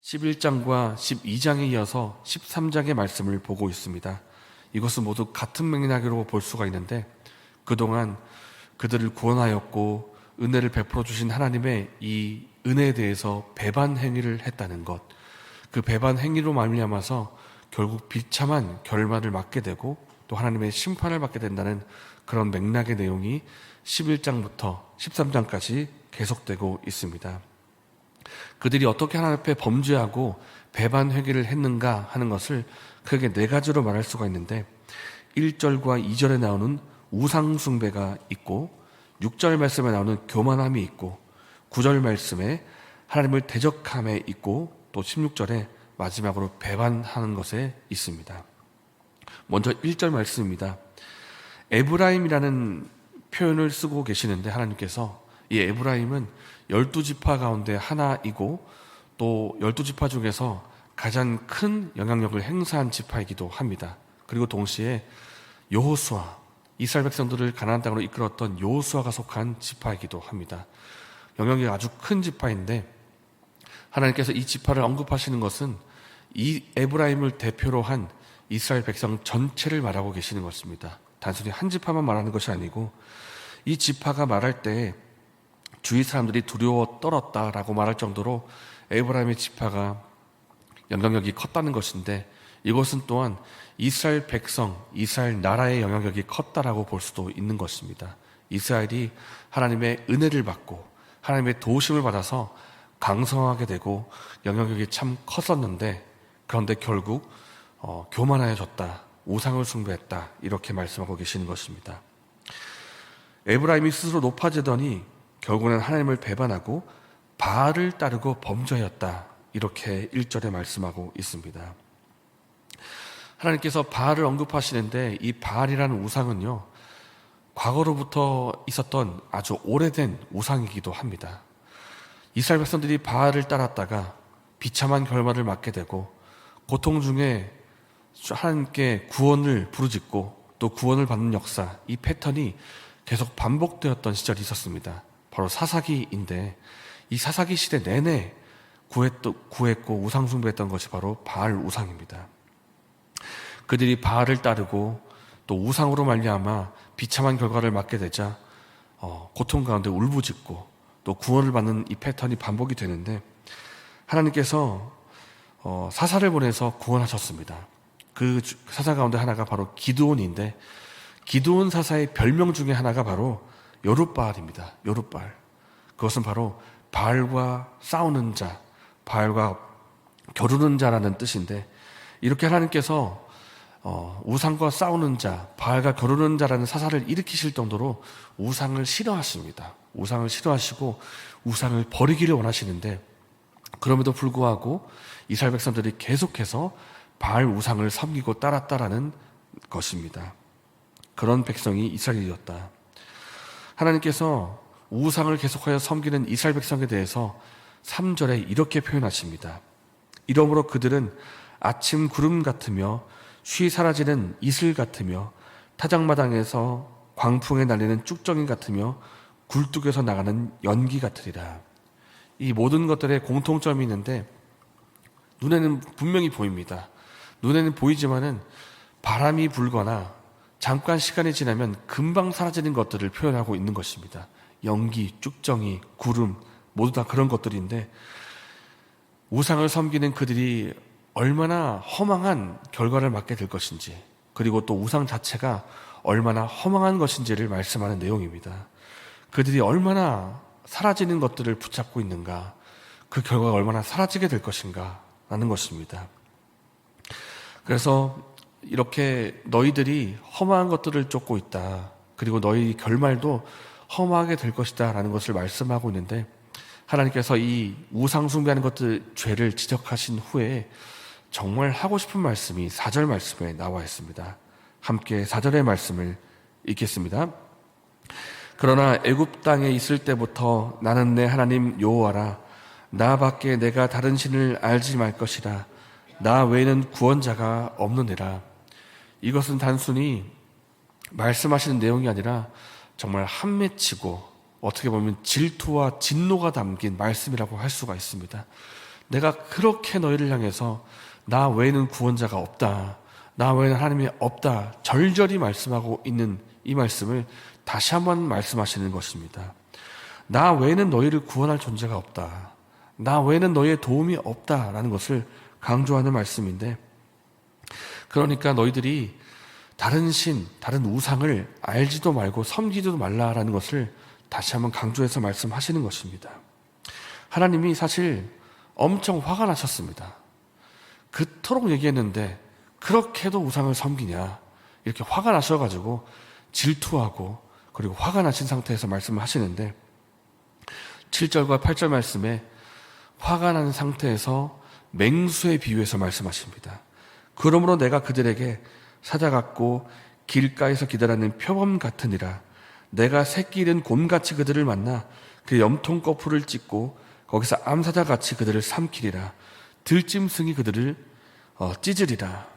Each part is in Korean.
11장과 12장에 이어서 13장의 말씀을 보고 있습니다. 이것은 모두 같은 맥락으로 볼 수가 있는데, 그동안 그들을 구원하였고 은혜를 베풀어 주신 하나님의 이 은혜에 대해서 배반 행위를 했다는 것, 그 배반 행위로 말미암아서 결국 비참한 결말을 맞게 되고 또 하나님의 심판을 받게 된다는 그런 맥락의 내용이 11장부터 13장까지 계속되고 있습니다. 그들이 어떻게 하나님 앞에 범죄하고 배반 회개를 했는가 하는 것을 크게 네 가지로 말할 수가 있는데, 1절과 2절에 나오는 우상 숭배가 있고, 6절 말씀에 나오는 교만함이 있고, 9절 말씀에 하나님을 대적함에 있고, 또 16절에 마지막으로 배반하는 것에 있습니다. 먼저 1절 말씀입니다. 에브라임이라는 표현을 쓰고 계시는데, 하나님께서 이 에브라임은 12지파 가운데 하나이고 또 12지파 중에서 가장 큰 영향력을 행사한 지파이기도 합니다. 그리고 동시에 여호수아, 이스라엘 백성들을 가나안 땅으로 이끌었던 여호수아가 속한 지파이기도 합니다. 영향력이 아주 큰 지파인데, 하나님께서 이 지파를 언급하시는 것은 이 에브라임을 대표로 한 이스라엘 백성 전체를 말하고 계시는 것입니다. 단순히 한 지파만 말하는 것이 아니고, 이 지파가 말할 때 주위 사람들이 두려워 떨었다라고 말할 정도로 에브라임의 지파가 영향력이 컸다는 것인데, 이것은 또한 이스라엘 백성, 이스라엘 나라의 영향력이 컸다라고 볼 수도 있는 것입니다. 이스라엘이 하나님의 은혜를 받고 하나님의 도우심을 받아서 강성하게 되고 영향력이 참 컸었는데, 그런데 결국 교만하여졌다, 우상을 숭배했다, 이렇게 말씀하고 계시는 것입니다. 에브라임이 스스로 높아지더니 결국은 하나님을 배반하고 바알을 따르고 범죄하였다, 이렇게 1절에 말씀하고 있습니다. 하나님께서 바알을 언급하시는데, 이 바알이라는 우상은요, 과거로부터 있었던 아주 오래된 우상이기도 합니다. 이스라엘 백성들이 바알을 따랐다가 비참한 결말을 맞게 되고, 고통 중에 하나님께 구원을 부르짖고 또 구원을 받는 역사, 이 패턴이 계속 반복되었던 시절이 있었습니다. 바로 사사기인데, 이 사사기 시대 내내 구했고 우상 숭배했던 것이 바로 바알 우상입니다. 그들이 바알을 따르고 또 우상으로 말미암아 비참한 결과를 맞게 되자 고통 가운데 울부짖고 또 구원을 받는 이 패턴이 반복이 되는데, 하나님께서 사사를 보내서 구원하셨습니다. 그 사사 가운데 하나가 바로 기드온인데, 기드온 사사의 별명 중에 하나가 바로 여룻바알입니다. 여룻바알. 그것은 바로 바알과 싸우는 자, 바알과 겨루는 자라는 뜻인데, 이렇게 하나님께서 우상과 싸우는 자, 바알과 겨루는 자라는 사사를 일으키실 정도로 우상을 싫어하십니다. 우상을 싫어하시고 우상을 버리기를 원하시는데, 그럼에도 불구하고 이스라엘 백성들이 계속해서 바알 우상을 섬기고 따랐다라는 것입니다. 그런 백성이 이스라엘이었다. 하나님께서 우상을 계속하여 섬기는 이스라엘 백성에 대해서 3절에 이렇게 표현하십니다. 이러므로 그들은 아침 구름 같으며 쉬 사라지는 이슬 같으며 타작마당에서 광풍에 날리는 쭉정이 같으며 굴뚝에서 나가는 연기 같으리라. 이 모든 것들의 공통점이 있는데, 눈에는 분명히 보입니다. 눈에는 보이지만은 바람이 불거나 잠깐 시간이 지나면 금방 사라지는 것들을 표현하고 있는 것입니다. 연기, 쭉정이, 구름, 모두 다 그런 것들인데, 우상을 섬기는 그들이 얼마나 허망한 결과를 맞게 될 것인지, 그리고 또 우상 자체가 얼마나 허망한 것인지를 말씀하는 내용입니다. 그들이 얼마나 사라지는 것들을 붙잡고 있는가, 그 결과가 얼마나 사라지게 될 것인가 라는 것입니다. 그래서 이렇게 너희들이 허망한 것들을 쫓고 있다, 그리고 너희 결말도 험하게 될 것이다 라는 것을 말씀하고 있는데, 하나님께서 이 우상 숭배하는 것들 죄를 지적하신 후에 정말 하고 싶은 말씀이 4절 말씀에 나와 있습니다. 함께 4절의 말씀을 읽겠습니다. 그러나 애굽 땅에 있을 때부터 나는 내 하나님 여호와라. 나밖에 내가 다른 신을 알지 말 것이라. 나 외에는 구원자가 없느니라. 이것은 단순히 말씀하시는 내용이 아니라 정말 한맺히고 어떻게 보면 질투와 진노가 담긴 말씀이라고 할 수가 있습니다. 내가 그렇게 너희를 향해서 나 외에는 구원자가 없다, 나 외에는 하나님이 없다 절절히 말씀하고 있는 이 말씀을 다시 한번 말씀하시는 것입니다. 나 외에는 너희를 구원할 존재가 없다, 나 외에는 너희의 도움이 없다라는 것을 강조하는 말씀인데, 그러니까 너희들이 다른 신, 다른 우상을 알지도 말고 섬기지도 말라라는 것을 다시 한번 강조해서 말씀하시는 것입니다. 하나님이 사실 엄청 화가 나셨습니다. 그토록 얘기했는데 그렇게도 우상을 섬기냐, 이렇게 화가 나셔가지고 질투하고 그리고 화가 나신 상태에서 말씀을 하시는데, 7절과 8절 말씀에 화가 난 상태에서 맹수에 비유해서 말씀하십니다. 그러므로 내가 그들에게 사자 같고 길가에서 기다리는 표범 같으니라. 내가 새끼 잃은 곰같이 그들을 만나 그 염통 거풀을 찢고 거기서 암사자같이 그들을 삼키리라. 들짐승이 그들을 찢으리라.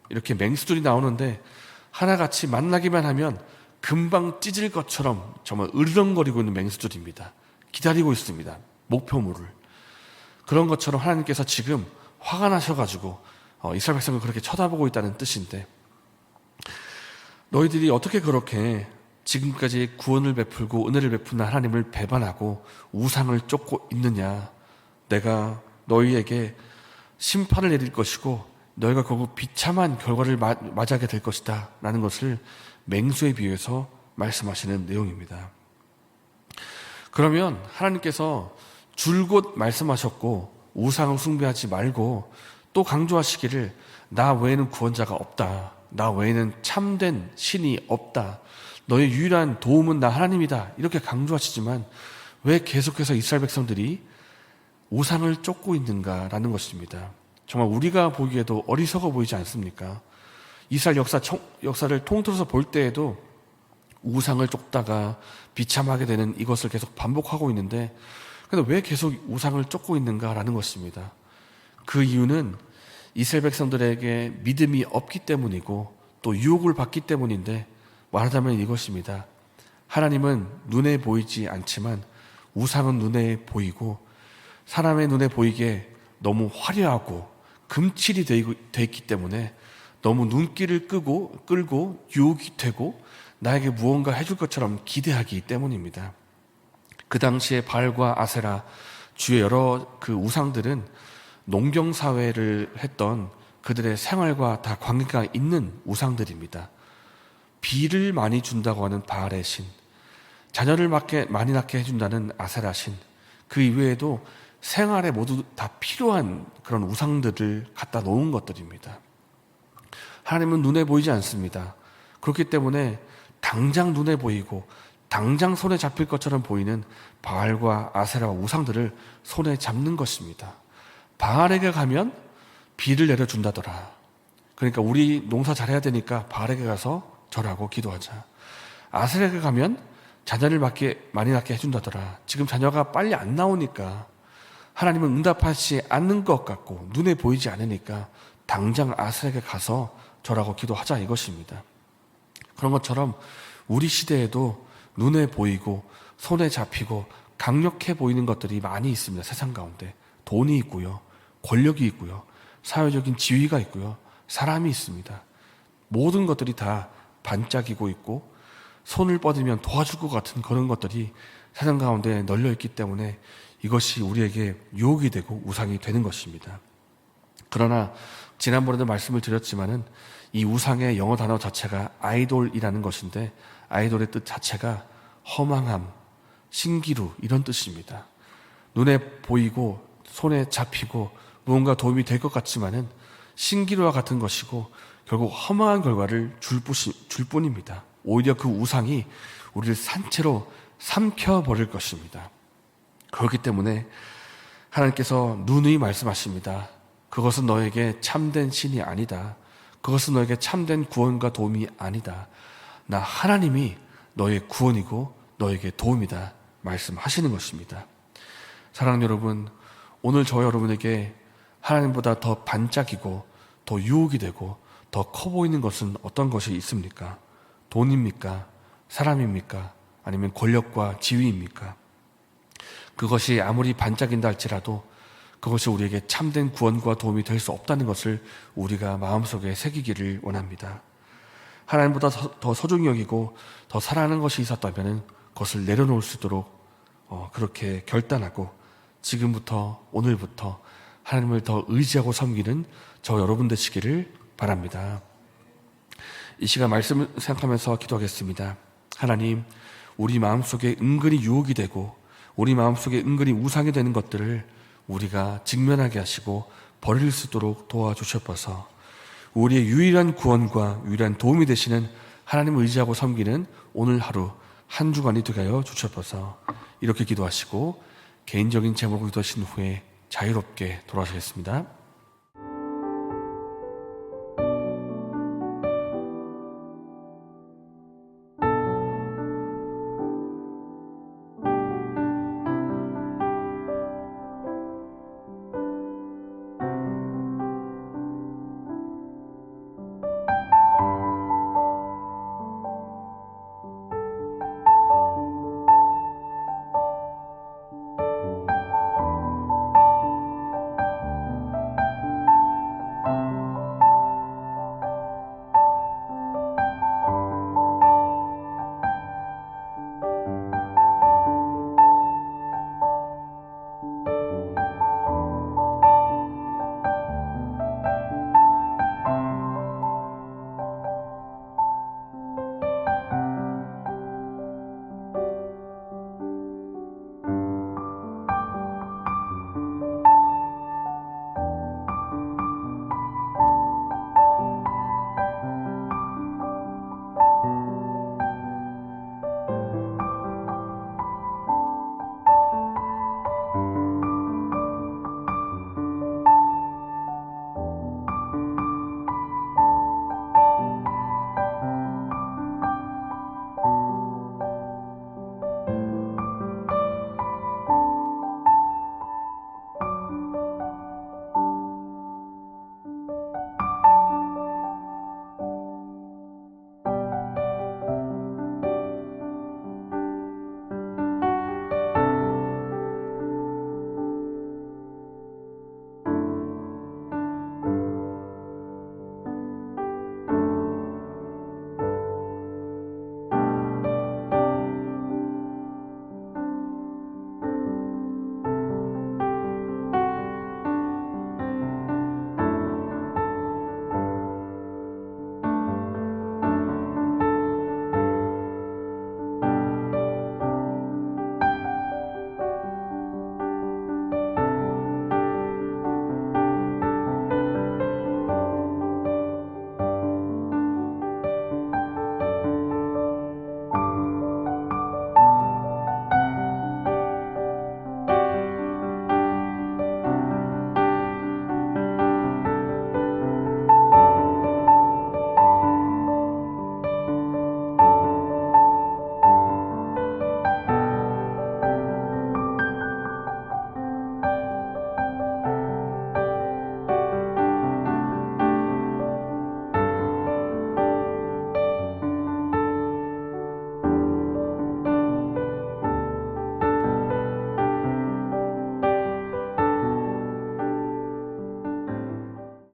이렇게 맹수들이 나오는데 하나같이 만나기만 하면 금방 찢을 것처럼 정말 으르렁거리고 있는 맹수들입니다. 기다리고 있습니다. 목표물을. 그런 것처럼 하나님께서 지금 화가 나셔가지고 이스라엘 백성을 그렇게 쳐다보고 있다는 뜻인데, 너희들이 어떻게 그렇게 지금까지 구원을 베풀고 은혜를 베푸는 하나님을 배반하고 우상을 쫓고 있느냐. 내가 너희에게 심판을 내릴 것이고 너희가 결국 비참한 결과를 맞이하게 될 것이다 라는 것을 맹수에 비유해서 말씀하시는 내용입니다. 그러면 하나님께서 줄곧 말씀하셨고 우상을 숭배하지 말고 또 강조하시기를 나 외에는 구원자가 없다, 나 외에는 참된 신이 없다, 너의 유일한 도움은 나 하나님이다, 이렇게 강조하시지만 왜 계속해서 이스라엘 백성들이 우상을 쫓고 있는가라는 것입니다. 정말 우리가 보기에도 어리석어 보이지 않습니까? 이스라엘 역사를 통틀어서 볼 때에도 우상을 쫓다가 비참하게 되는 이것을 계속 반복하고 있는데, 근데 왜 계속 우상을 쫓고 있는가라는 것입니다. 그 이유는 이스라엘 백성들에게 믿음이 없기 때문이고 또 유혹을 받기 때문인데, 말하자면 이것입니다. 하나님은 눈에 보이지 않지만 우상은 눈에 보이고, 사람의 눈에 보이기에 너무 화려하고 금칠이 돼 있기 때문에 너무 눈길을 끌고 유혹이 되고 나에게 무언가 해줄 것처럼 기대하기 때문입니다. 그 당시에 바알과 아세라, 주의 여러 그 우상들은 농경사회를 했던 그들의 생활과 다 관계가 있는 우상들입니다. 비를 많이 준다고 하는 바알의 신, 자녀를 많이 낳게 해준다는 아세라 신, 그 이외에도 생활에 모두 다 필요한 그런 우상들을 갖다 놓은 것들입니다. 하나님은 눈에 보이지 않습니다. 그렇기 때문에 당장 눈에 보이고 당장 손에 잡힐 것처럼 보이는 바알과 아세라와 우상들을 손에 잡는 것입니다. 바알에게 가면 비를 내려준다더라. 그러니까 우리 농사 잘해야 되니까 바알에게 가서 절하고 기도하자. 아세라에게 가면 자녀를 많이 낳게 해준다더라. 지금 자녀가 빨리 안 나오니까 하나님은 응답하지 않는 것 같고 눈에 보이지 않으니까 당장 아세라에게 가서 절하고 기도하자, 이것입니다. 그런 것처럼 우리 시대에도 눈에 보이고 손에 잡히고 강력해 보이는 것들이 많이 있습니다. 세상 가운데 돈이 있고요, 권력이 있고요, 사회적인 지위가 있고요, 사람이 있습니다. 모든 것들이 다 반짝이고 있고 손을 뻗으면 도와줄 것 같은 그런 것들이 세상 가운데 널려 있기 때문에 이것이 우리에게 유혹이 되고 우상이 되는 것입니다. 그러나 지난번에도 말씀을 드렸지만은 이 우상의 영어 단어 자체가 아이돌이라는 것인데, 아이돌의 뜻 자체가 허망함, 신기루, 이런 뜻입니다. 눈에 보이고 손에 잡히고 무언가 도움이 될 것 같지만은 신기루와 같은 것이고 결국 허망한 결과를 줄 뿐입니다. 오히려 그 우상이 우리를 산채로 삼켜버릴 것입니다. 그렇기 때문에 하나님께서 누누이 말씀하십니다. 그것은 너에게 참된 신이 아니다. 그것은 너에게 참된 구원과 도움이 아니다. 나 하나님이 너의 구원이고 너에게 도움이다 말씀하시는 것입니다. 사랑하는 여러분, 오늘 저 여러분에게 하나님보다 더 반짝이고 더 유혹이 되고 더 커 보이는 것은 어떤 것이 있습니까? 돈입니까? 사람입니까? 아니면 권력과 지위입니까? 그것이 아무리 반짝인다 할지라도 그것이 우리에게 참된 구원과 도움이 될 수 없다는 것을 우리가 마음속에 새기기를 원합니다. 하나님보다 더 소중히 여기고 더 사랑하는 것이 있었다면 그것을 내려놓을 수 있도록 그렇게 결단하고 지금부터 오늘부터 하나님을 더 의지하고 섬기는 저 여러분 되시기를 바랍니다. 이 시간 말씀을 생각하면서 기도하겠습니다. 하나님, 우리 마음속에 은근히 유혹이 되고 우리 마음속에 은근히 우상이 되는 것들을 우리가 직면하게 하시고 버릴 수 있도록 도와주셔서 우리의 유일한 구원과 유일한 도움이 되시는 하나님을 의지하고 섬기는 오늘 하루 한 주간이 되게 하여 주셔서 이렇게 기도하시고 개인적인 제목을 기도하신 후에 자유롭게 돌아가시겠습니다.